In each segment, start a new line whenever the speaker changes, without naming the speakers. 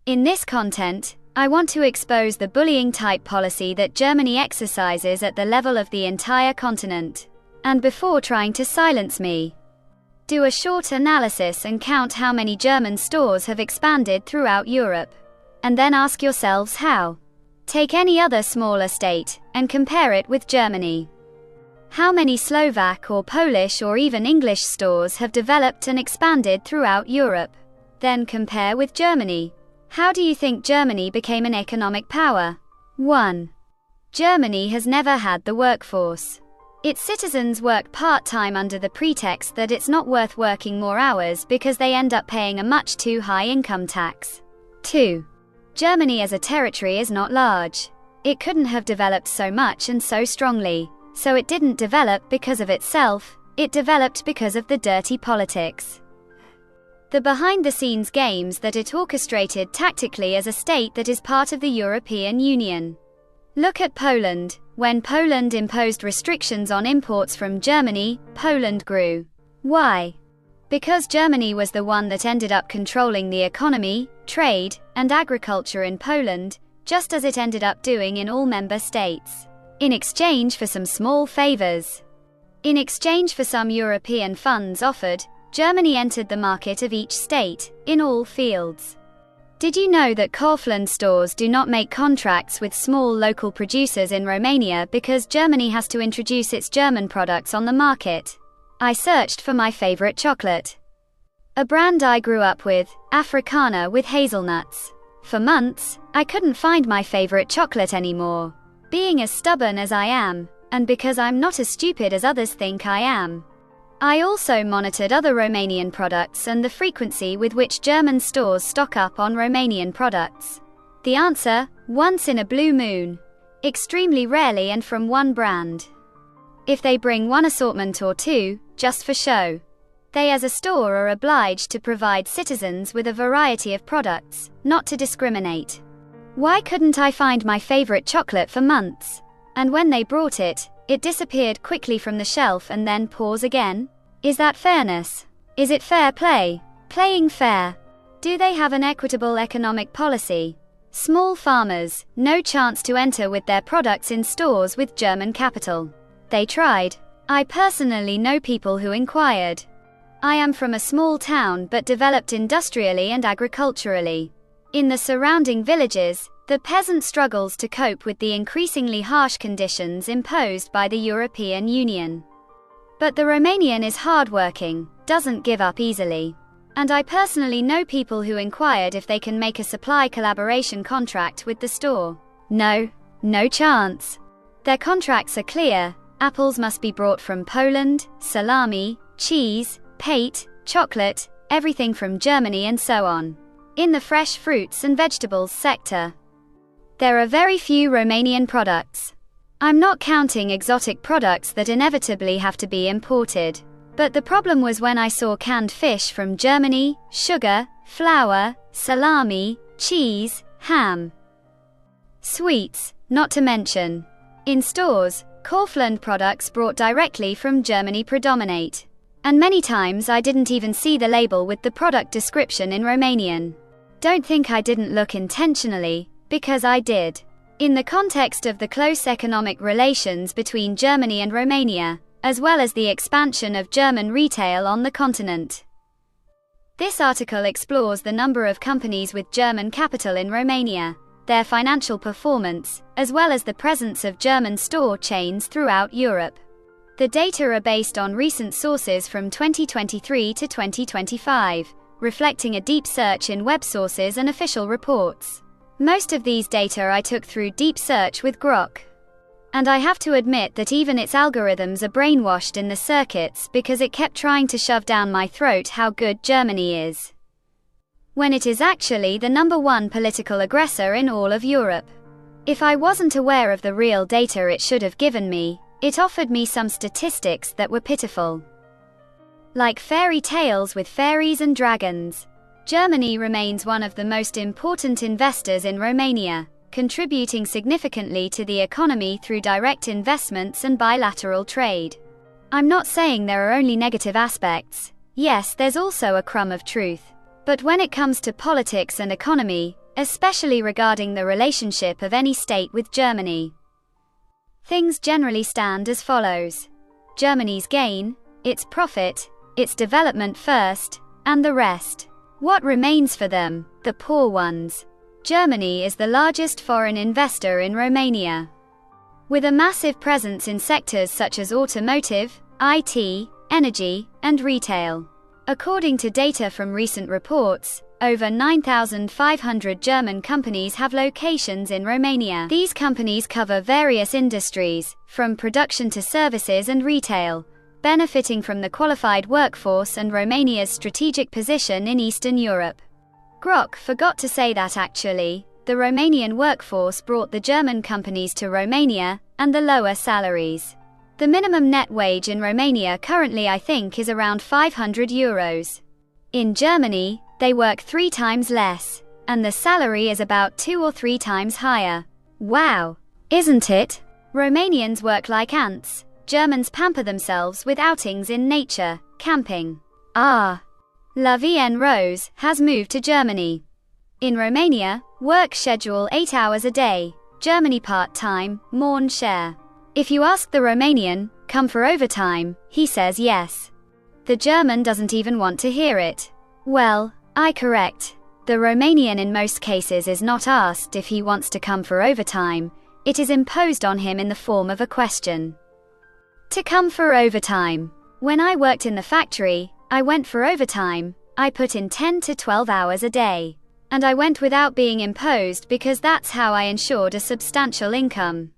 In this content, I want to expose the bullying-type policy that Germany exercises at the level of the entire continent. And before trying to silence me, do a short analysis and count how many German stores have expanded throughout Europe. And then ask yourselves how. Take any other smaller state, and compare it with Germany. How many Slovak or Polish or even English stores have developed and expanded throughout Europe? Then compare with Germany. How do you think Germany became an economic power? 1. Germany has never had the workforce. Its citizens work part-time under the pretext that it's not worth working more hours because they end up paying a much too high income tax. 2. Germany as a territory is not large. It couldn't have developed so much and so strongly. So it didn't develop because of itself, it developed because of the dirty politics. The behind-the-scenes games that it orchestrated tactically as a state that is part of the European Union. Look at Poland. When Poland imposed restrictions on imports from Germany, Poland grew. Why? Because Germany was the one that ended up controlling the economy, trade, and agriculture in Poland, just as it ended up doing in all member states. In exchange for some small favors. In exchange for some European funds offered, Germany entered the market of each state, in all fields. Did you know that Kaufland stores do not make contracts with small local producers in Romania because Germany has to introduce its German products on the market? I searched for my favorite chocolate. A brand I grew up with, Africana with hazelnuts. For months, I couldn't find my favorite chocolate anymore. Being as stubborn as I am, and because I'm not as stupid as others think I am. I also monitored other Romanian products and the frequency with which German stores stock up on Romanian products. The answer, once in a blue moon. Extremely rarely and from one brand. If they bring one assortment or two, just for show. They as a store are obliged to provide citizens with a variety of products, not to discriminate. Why couldn't I find my favorite chocolate for months? And when they brought it, it disappeared quickly from the shelf and then pause again? Is that fairness? Is it fair play? Playing fair? Do they have an equitable economic policy? Small farmers, no chance to enter with their products in stores with German capital. They tried. I personally know people who inquired. I am from a small town but developed industrially and agriculturally. In the surrounding villages, the peasant struggles to cope with the increasingly harsh conditions imposed by the European Union. But the Romanian is hardworking, doesn't give up easily. And I personally know people who inquired if they can make a supply collaboration contract with the store. No chance. Their contracts are clear. Apples must be brought from Poland, salami, cheese, pate, chocolate, everything from Germany and so on. In the fresh fruits and vegetables sector, there are very few Romanian products. I'm not counting exotic products that inevitably have to be imported. But the problem was when I saw canned fish from Germany, sugar, flour, salami, cheese, ham, sweets, not to mention. In stores, Kaufland products brought directly from Germany predominate. And many times I didn't even see the label with the product description in Romanian. Don't think I didn't look intentionally, because I did. In the context of the close economic relations between Germany and Romania, as well as the expansion of German retail on the continent. This article explores the number of companies with German capital in Romania, their financial performance, as well as the presence of German store chains throughout Europe. The data are based on recent sources from 2023 to 2025. Reflecting a deep search in web sources and official reports. Most of these data I took through deep search with Grok. And I have to admit that even its algorithms are brainwashed in the circuits because it kept trying to shove down my throat how good Germany is. When it is actually the #1 political aggressor in all of Europe. If I wasn't aware of the real data it should have given me, it offered me some statistics that were pitiful. Like fairy tales with fairies and dragons, Germany remains one of the most important investors in Romania, contributing significantly to the economy through direct investments and bilateral trade. I'm not saying there are only negative aspects. Yes, there's also a crumb of truth. But when it comes to politics and economy, especially regarding the relationship of any state with Germany. Things generally stand as follows: Germany's gain, its profit, its development first, and the rest. What remains for them? The poor ones. Germany is the largest foreign investor in Romania, with a massive presence in sectors such as automotive, IT, energy, and retail. According to data from recent reports, over 9,500 German companies have locations in Romania. These companies cover various industries, from production to services and retail, benefiting from the qualified workforce and Romania's strategic position in Eastern Europe. Grok forgot to say that actually, the Romanian workforce brought the German companies to Romania, and the lower salaries. The minimum net wage in Romania currently I think is around €500. In Germany, they work 3 times less, and the salary is about 2 or 3 times higher. Wow! Isn't it? Romanians work like ants. Germans pamper themselves with outings in nature, camping. Ah! La Vie en Rose has moved to Germany. In Romania, work schedule 8 hours a day. Germany part-time, moins cher. If you ask the Romanian, come for overtime, he says yes. The German doesn't even want to hear it. Well, I correct. The Romanian in most cases is not asked if he wants to come for overtime, it is imposed on him in the form of a question. To come for overtime. When I worked in the factory, I went for overtime. I put in 10 to 12 hours a day. And I went without being imposed because that's how I ensured a substantial income.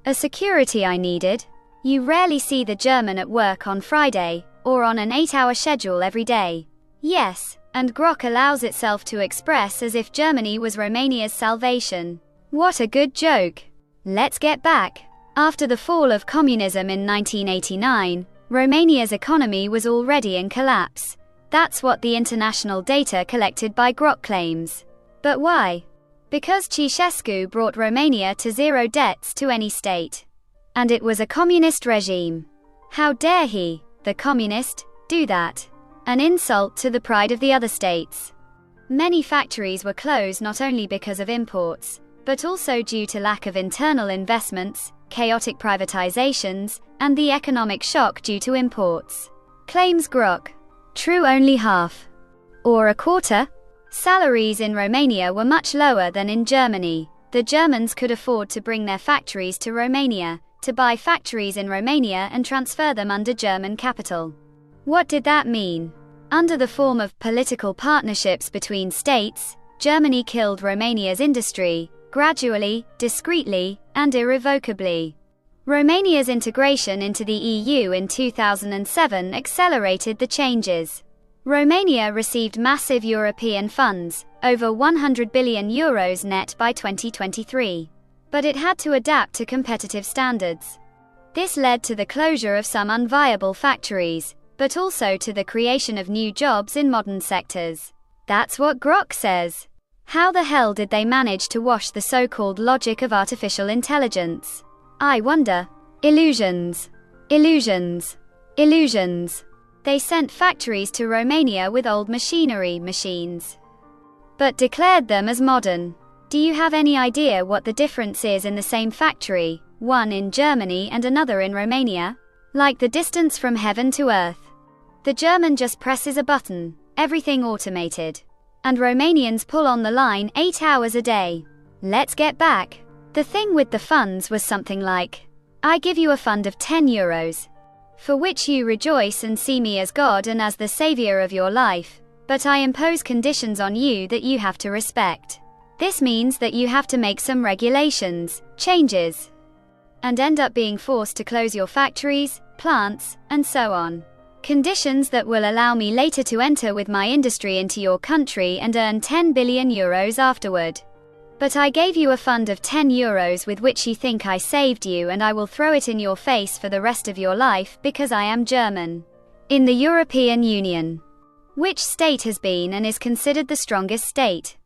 A security I needed. You rarely see the German at work on Friday, or on an 8-hour schedule every day. Yes, and Grok allows itself to express as if Germany was Romania's salvation. What a good joke. Let's get back. After the fall of communism in 1989, Romania's economy was already in collapse. That's what the international data collected by Grok claims. But why? Because Ceausescu brought Romania to zero debts to any state. And it was a communist regime. How dare he, the communist, do that? An insult to the pride of the other states. Many factories were closed not only because of imports, but also due to lack of internal investments, chaotic privatizations, and the economic shock due to imports. Claims Grok. True only half. Or a quarter? Salaries in Romania were much lower than in Germany. The Germans could afford to bring their factories to Romania, to buy factories in Romania and transfer them under German capital. What did that mean? Under the form of political partnerships between states, Germany killed Romania's industry, gradually, discreetly, and irrevocably. Romania's integration into the EU in 2007 accelerated the changes. Romania received massive European funds, over €100 billion net by 2023. But it had to adapt to competitive standards. This led to the closure of some unviable factories, but also to the creation of new jobs in modern sectors. That's what Grok says. How the hell did they manage to wash the so-called logic of artificial intelligence? I wonder. Illusions. Illusions. Illusions. They sent factories to Romania with old machines, but declared them as modern. Do you have any idea what the difference is in the same factory, one in Germany and another in Romania? Like the distance from heaven to earth. The German just presses a button, everything automated. And Romanians pull on the line 8 hours a day. Let's get back. The thing with the funds was something like, I give you a fund of €10, for which you rejoice and see me as God and as the savior of your life, but I impose conditions on you that you have to respect. This means that you have to make some regulations, changes, and end up being forced to close your factories, plants, and so on. Conditions that will allow me later to enter with my industry into your country and earn €10 billion afterward. But I gave you a fund of €10 with which you think I saved you, and I will throw it in your face for the rest of your life because I am German. In the European Union. Which state has been and is considered the strongest state?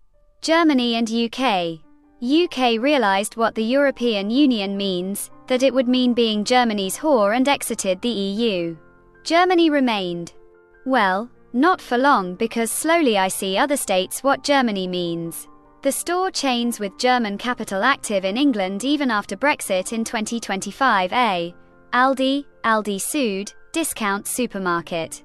Germany and UK. UK realized what the European Union means, that it would mean being Germany's whore, and exited the EU. Germany remained. Well, not for long, because slowly I see other states what Germany means. The store chains with German capital active in England even after Brexit in 2025 a. Aldi, Aldi Süd, discount supermarket.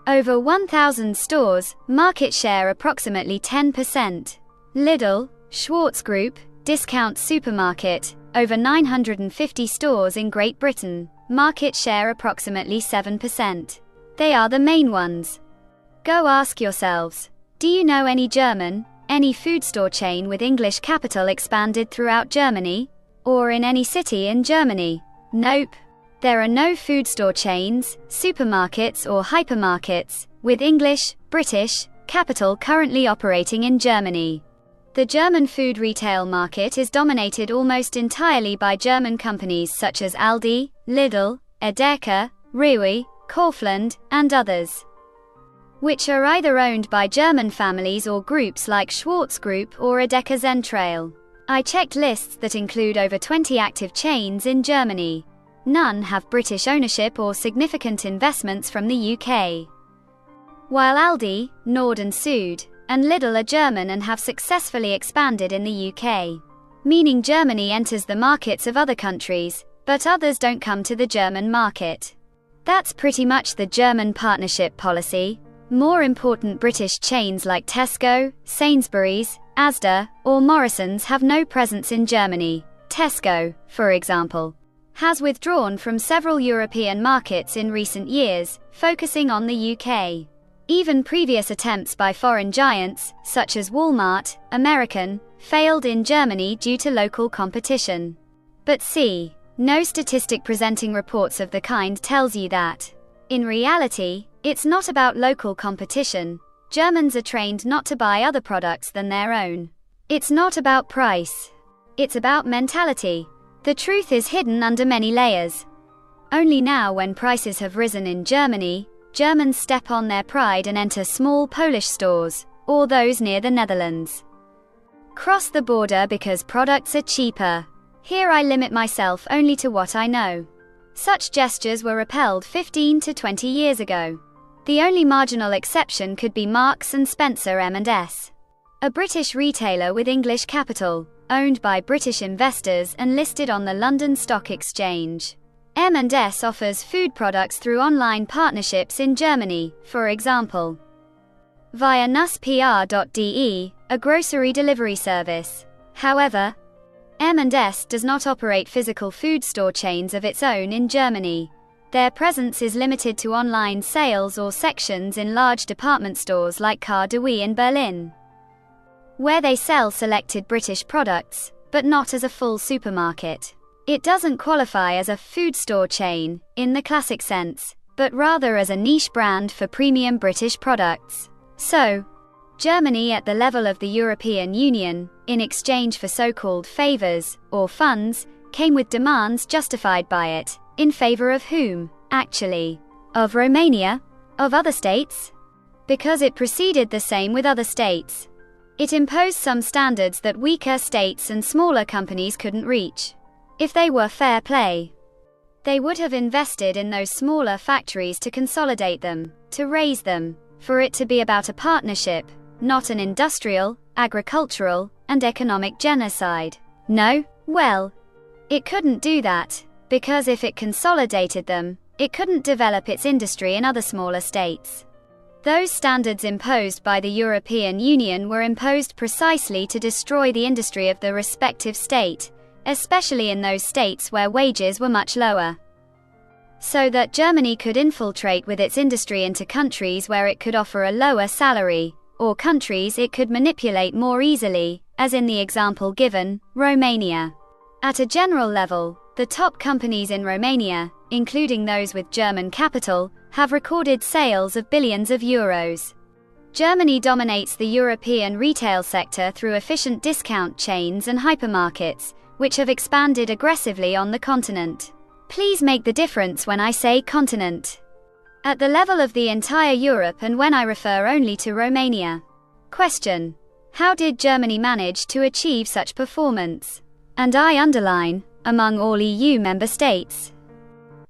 Over 1,000 stores, market share approximately 10%. Lidl, Schwarz Group, discount supermarket, over 950 stores in Great Britain, market share approximately 7%. They are the main ones. Go ask yourselves, do you know any food store chain with English capital expanded throughout Germany? Or in any city in Germany? Nope. There are no food store chains, supermarkets or hypermarkets, with English, British, capital currently operating in Germany. The German food retail market is dominated almost entirely by German companies such as Aldi, Lidl, Edeka, Rewe, Kaufland, and others, which are either owned by German families or groups like Schwarz Group or Edeka Zentrale. I checked lists that include over 20 active chains in Germany. None have British ownership or significant investments from the UK. While Aldi, Nord and Süd, and Lidl are German and have successfully expanded in the UK, meaning Germany enters the markets of other countries, but others don't come to the German market. That's pretty much the German partnership policy. More important British chains like Tesco, Sainsbury's, Asda, or Morrisons have no presence in Germany. Tesco, for example, has withdrawn from several European markets in recent years, focusing on the UK. Even previous attempts by foreign giants, such as Walmart, American, failed in Germany due to local competition. But see, no statistic presenting reports of the kind tells you that. In reality, it's not about local competition. Germans are trained not to buy other products than their own. It's not about price. It's about mentality. The truth is hidden under many layers. Only now, when prices have risen in Germany, Germans step on their pride and enter small Polish stores, or those near the Netherlands. Cross the border because products are cheaper. Here I limit myself only to what I know. Such gestures were repelled 15 to 20 years ago. The only marginal exception could be Marks & Spencer M&S, a British retailer with English capital, owned by British investors and listed on the London Stock Exchange. M&S offers food products through online partnerships in Germany, for example, via nuspr.de, a grocery delivery service. However, M&S does not operate physical food store chains of its own in Germany. Their presence is limited to online sales or sections in large department stores like Car de Wee in Berlin, where they sell selected British products, but not as a full supermarket. It doesn't qualify as a food store chain, in the classic sense, but rather as a niche brand for premium British products. So, Germany at the level of the European Union, in exchange for so-called favors, or funds, came with demands justified by it. In favor of whom, actually? Of Romania? Of other states? Because it proceeded the same with other states. It imposed some standards that weaker states and smaller companies couldn't reach. If they were fair play, they would have invested in those smaller factories to consolidate them, to raise them, for it to be about a partnership, not an industrial, agricultural, and economic genocide. No? Well, it couldn't do that, because if it consolidated them, it couldn't develop its industry in other smaller states. Those standards imposed by the European Union were imposed precisely to destroy the industry of the respective state, especially in those states where wages were much lower, so that Germany could infiltrate with its industry into countries where it could offer a lower salary, or countries it could manipulate more easily, as in the example given, Romania. At a general level, the top companies in Romania, including those with German capital, have recorded sales of billions of euros. Germany dominates the European retail sector through efficient discount chains and hypermarkets, which have expanded aggressively on the continent. Please make the difference when I say continent. At the level of the entire Europe and when I refer only to Romania. Question: how did Germany manage to achieve such performance? And I underline, among all EU member states.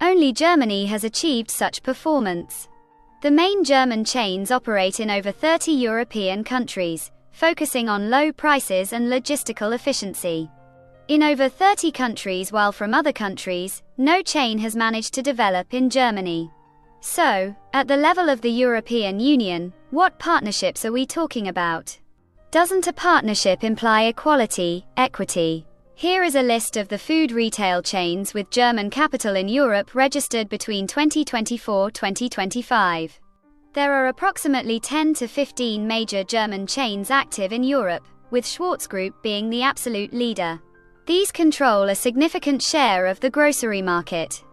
Only Germany has achieved such performance. The main German chains operate in over 30 European countries, focusing on low prices and logistical efficiency. In over 30 countries, while from other countries, no chain has managed to develop in Germany. So, at the level of the European Union, what partnerships are we talking about? Doesn't a partnership imply equality, equity? Here is a list of the food retail chains with German capital in Europe registered between 2024-2025. There are approximately 10 to 15 major German chains active in Europe, with Schwarz Group being the absolute leader. These control a significant share of the grocery market,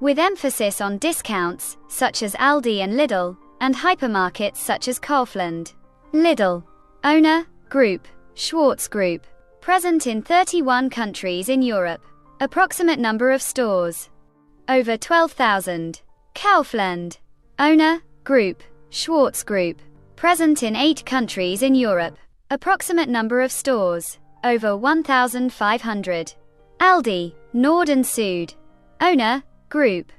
with emphasis on discounts, such as Aldi and Lidl, and hypermarkets such as Kaufland. Lidl. Owner, Group, Schwarz Group. Present in 31 countries in Europe. Approximate number of stores: over 12,000. Kaufland. Owner, Group, Schwarz Group. Present in 8 countries in Europe. Approximate number of stores: over 1,500. Aldi, Nord and Süd. Owner, Group,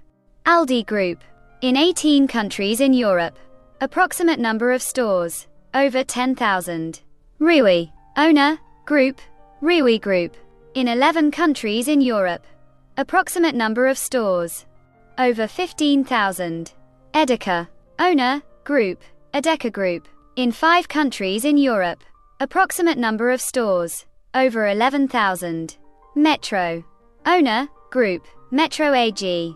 Aldi Group. In 18 countries in Europe. Approximate number of stores: over 10,000. Rewe. Owner, Group, Rewe Group. In 11 countries in Europe. Approximate number of stores: over 15,000. Edeka. Owner, Group, Edeka Group. In 5 countries in Europe. Approximate number of stores: over 11,000. Metro. Owner, Group, Metro AG.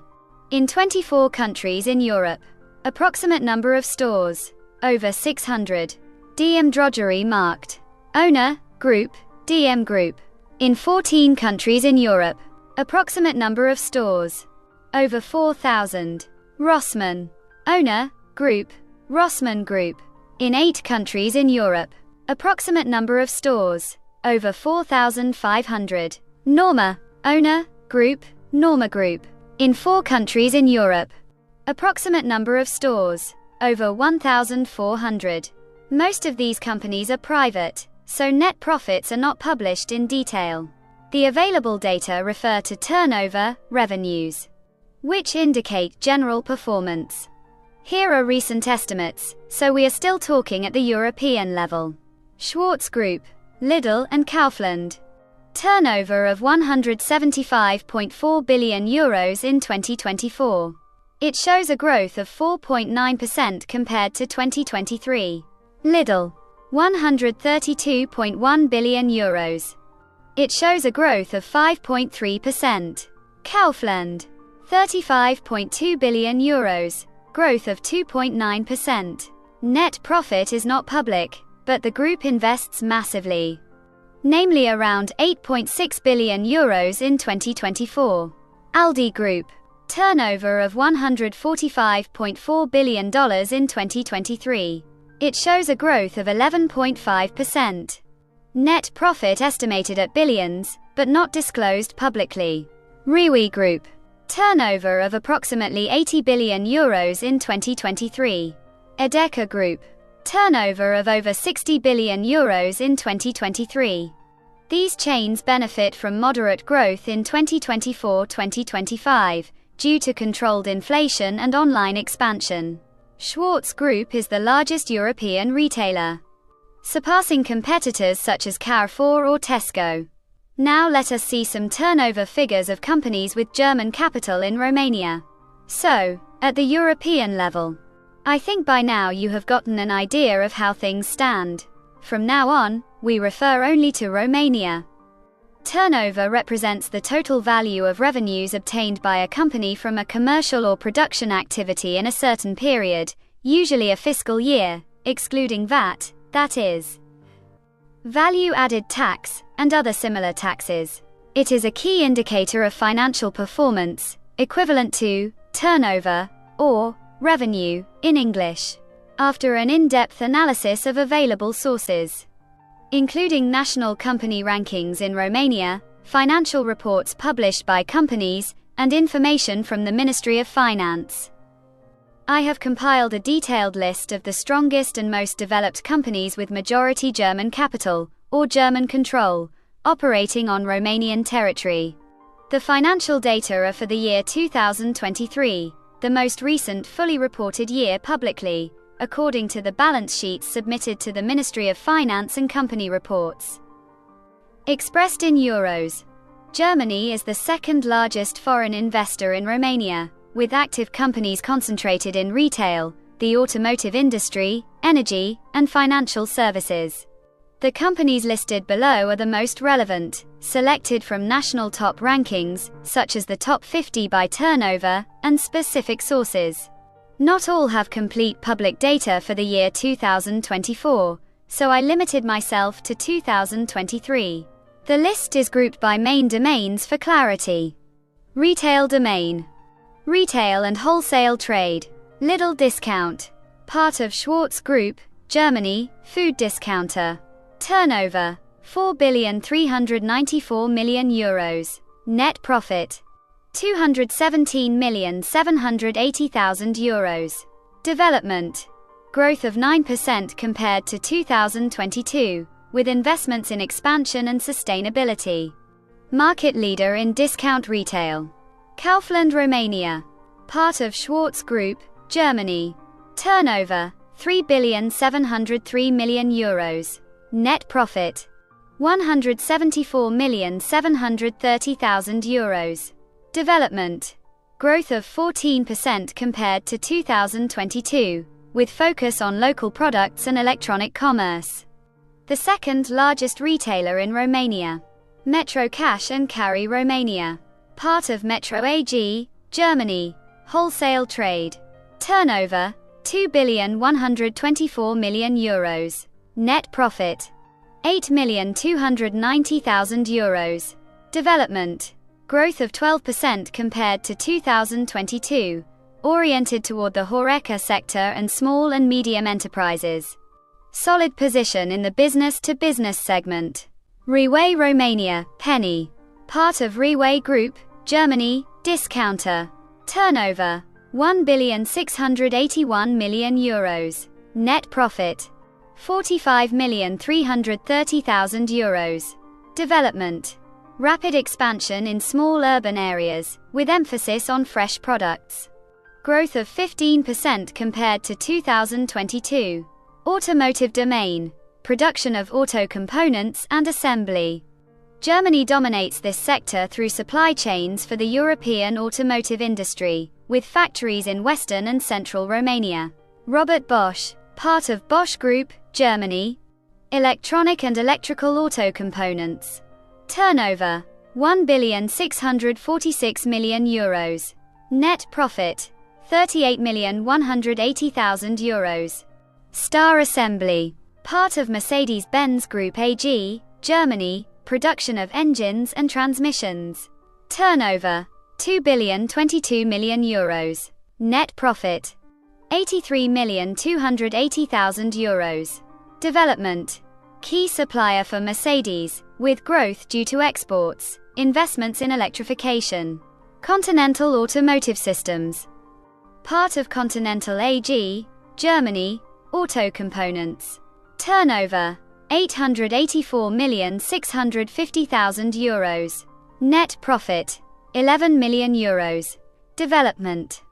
In 24 countries in Europe. Approximate number of stores: over 600. DM Drogerie Markt. Owner, Group, DM Group. In 14 countries in Europe. Approximate number of stores: over 4,000. Rossmann. Owner, Group, Rossmann Group. In 8 countries in Europe. Approximate number of stores: over 4,500. Norma. Owner, Group, Norma Group. In 4 countries in Europe. Approximate number of stores: over 1,400. Most of these companies are private, so net profits are not published in detail. The available data refer to turnover, revenues, which indicate general performance. Here are recent estimates, so we are still talking at the European level. Schwarz Group, Lidl and Kaufland. Turnover of €175.4 billion in 2024. It shows a growth of 4.9% compared to 2023. Lidl, €132.1 billion. It shows a growth of 5.3%. Kaufland, €35.2 billion, growth of 2.9%. Net profit is not public, but the group invests massively, namely around €8.6 billion in 2024. Aldi Group, turnover of $145.4 billion in 2023. It shows a growth of 11.5%. Net profit estimated at billions, but not disclosed publicly. Rewe Group, turnover of approximately €80 billion in 2023. Edeka Group, turnover of over €60 billion in 2023. These chains benefit from moderate growth in 2024-2025, due to controlled inflation and online expansion. Schwarz Group is the largest European retailer, surpassing competitors such as Carrefour or Tesco. Now let us see some turnover figures of companies with German capital in Romania. So, at the European level, I think by now you have gotten an idea of how things stand. From now on, we refer only to Romania. Turnover represents the total value of revenues obtained by a company from a commercial or production activity in a certain period, usually a fiscal year, excluding VAT, that is, value-added tax, and other similar taxes. It is a key indicator of financial performance, equivalent to turnover, or revenue, in English, after an in-depth analysis of available sources, including national company rankings in Romania, financial reports published by companies, and information from the Ministry of Finance. I have compiled a detailed list of the strongest and most developed companies with majority German capital, or German control, operating on Romanian territory. The financial data are for the year 2023, the most recent fully reported year publicly, according to the balance sheets submitted to the Ministry of Finance and company reports. Expressed in euros, Germany is the second largest foreign investor in Romania, with active companies concentrated in retail, the automotive industry, energy, and financial services. The companies listed below are the most relevant, selected from national top rankings, such as the top 50 by turnover, and specific sources. Not all have complete public data for the year 2024, so I limited myself to 2023. The list is grouped by main domains for clarity. Retail domain. Retail and wholesale trade. Lidl discount. Part of Schwarz Group, Germany, food discounter. Turnover, €4,394,000,000. Net profit, €217,780,000. Development, growth of 9% compared to 2022, with investments in expansion and sustainability. Market leader in discount retail. Kaufland Romania, part of Schwarz Group, Germany. Turnover, €3,703,000,000. Net profit, €174,730,000. Development, growth of 14% compared to 2022, with focus on local products and electronic commerce. The second largest retailer in Romania. Metro Cash and Carry Romania, part of Metro AG, Germany. Wholesale trade. Turnover, €2,124,000,000. Net profit, €8,290,000. Development, growth of 12% compared to 2022, oriented toward the HoReCa sector and small and medium enterprises. Solid position in the business-to-business segment. Reway Romania, Penny, part of Reway Group, Germany, discounter. Turnover, €1,681,000,000. Net profit, €45,330,000. Development, rapid expansion in small urban areas, with emphasis on fresh products. Growth of 15% compared to 2022. Automotive domain, production of auto components and assembly. Germany dominates this sector through supply chains for the European automotive industry, with factories in western and central Romania. Robert Bosch, part of Bosch Group, Germany. Electronic and electrical auto components. Turnover, €1,646,000,000. Net profit, €38,180,000. Star Assembly, part of Mercedes-Benz Group AG, Germany, production of engines and transmissions. Turnover, €2,022,000,000. Net profit, €83,280,000. Development, key supplier for Mercedes, with growth due to exports, investments in electrification. Continental Automotive Systems, part of Continental AG, Germany, auto components. Turnover, €884,650,000. Net profit, €11 million. Development,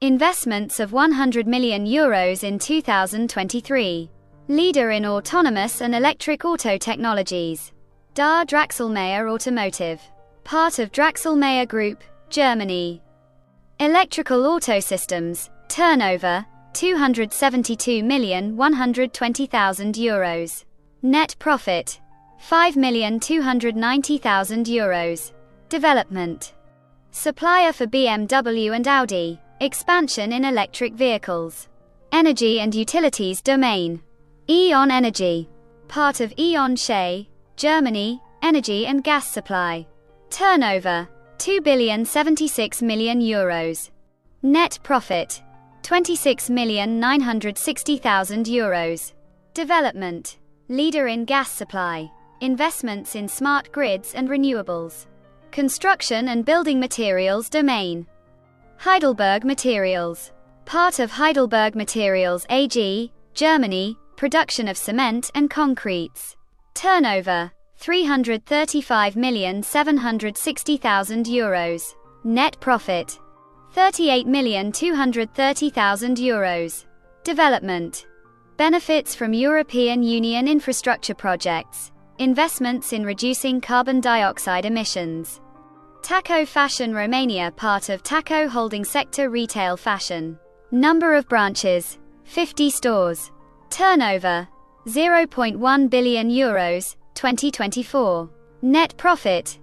investments of €100 million in 2023. Leader in autonomous and electric auto technologies. Dar Draxlmaier Automotive, part of Draxlmaier Group, Germany. Electrical Auto Systems, turnover, €272,120,000. Net profit, €5,290,000. Development, supplier for BMW and Audi, expansion in electric vehicles. Energy and utilities domain. E.ON Energy, part of E.ON SE, Germany, energy and gas supply. Turnover, €2,076,000,000. Net profit, €26,960,000. Development, leader in gas supply, investments in smart grids and renewables. Construction and building materials domain. Heidelberg Materials, part of Heidelberg Materials AG, Germany, production of cement and concretes. Turnover, €335,760,000. Net profit, €38,230,000. Development. Benefits from European Union infrastructure projects. Investments in reducing carbon dioxide emissions. Taco Fashion Romania, part of Taco holding sector retail fashion. Number of branches, 50 stores. Turnover, 0.1 billion euros, 2024. Net profit,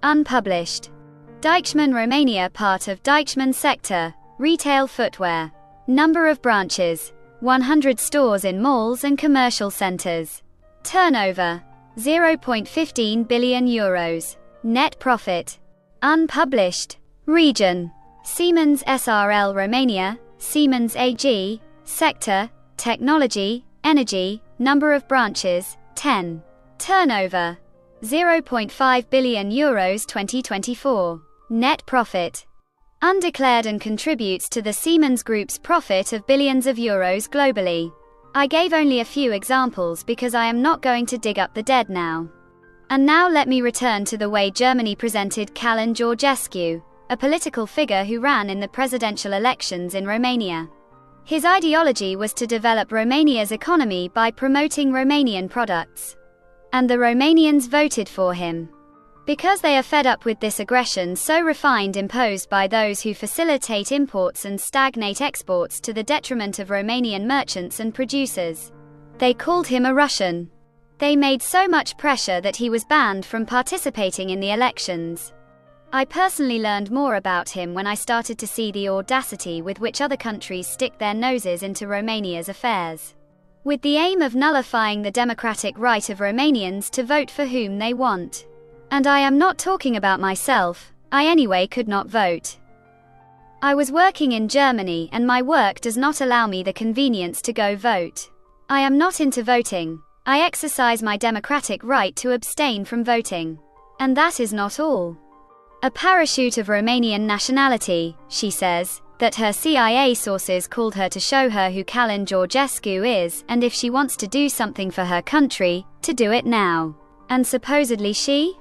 unpublished. Deichmann Romania, part of Deichmann sector, retail footwear. Number of branches, 100 stores in malls and commercial centers. Turnover, 0.15 billion euros. Net profit, unpublished. Region, Siemens SRL Romania, Siemens AG, sector, technology, energy. Number of branches, 10. Turnover, 0.5 billion euros 2024. Net profit, undeclared and contributes to the Siemens Group's profit of billions of euros globally. I gave only a few examples because I am not going to dig up the dead now. And now let me return to the way Germany presented Calin Georgescu, a political figure who ran in the presidential elections in Romania. His ideology was to develop Romania's economy by promoting Romanian products. And the Romanians voted for him. Because they are fed up with this aggression so refined imposed by those who facilitate imports and stagnate exports to the detriment of Romanian merchants and producers. They called him a Russian. They made so much pressure that he was banned from participating in the elections. I personally learned more about him when I started to see the audacity with which other countries stick their noses into Romania's affairs, with the aim of nullifying the democratic right of Romanians to vote for whom they want. And I am not talking about myself, I anyway could not vote. I was working in Germany and my work does not allow me the convenience to go vote. I am not into voting. I exercise my democratic right to abstain from voting. And that is not all. A parachute of Romanian nationality, she says, that her CIA sources called her to show her who Calin Georgescu is, and if she wants to do something for her country, to do it now. And supposedly she?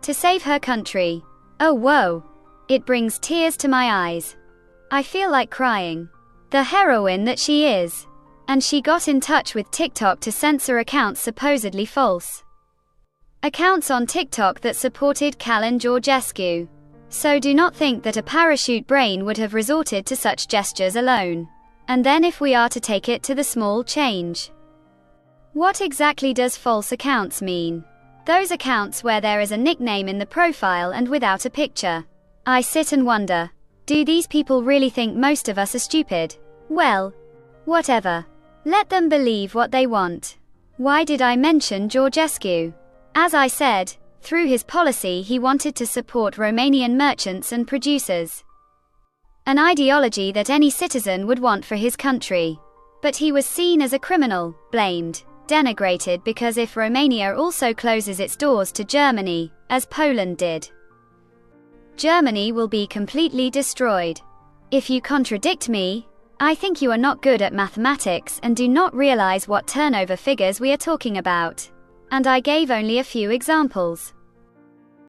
To save her country. Oh whoa. It brings tears to my eyes. I feel like crying. The heroine that she is. And she got in touch with TikTok to censor accounts supposedly false. Accounts on TikTok that supported Calin Georgescu. So do not think that a parachute brain would have resorted to such gestures alone. And then if we are to take it to the small change. What exactly does false accounts mean? Those accounts where there is a nickname in the profile and without a picture. I sit and wonder, do these people really think most of us are stupid? Well, whatever. Let them believe what they want. Why did I mention Georgescu? As I said, through his policy he wanted to support Romanian merchants and producers. An ideology that any citizen would want for his country. But he was seen as a criminal, blamed, denigrated because if Romania also closes its doors to Germany, as Poland did, Germany will be completely destroyed. If you contradict me, I think you are not good at mathematics and do not realize what turnover figures we are talking about. And I gave only a few examples.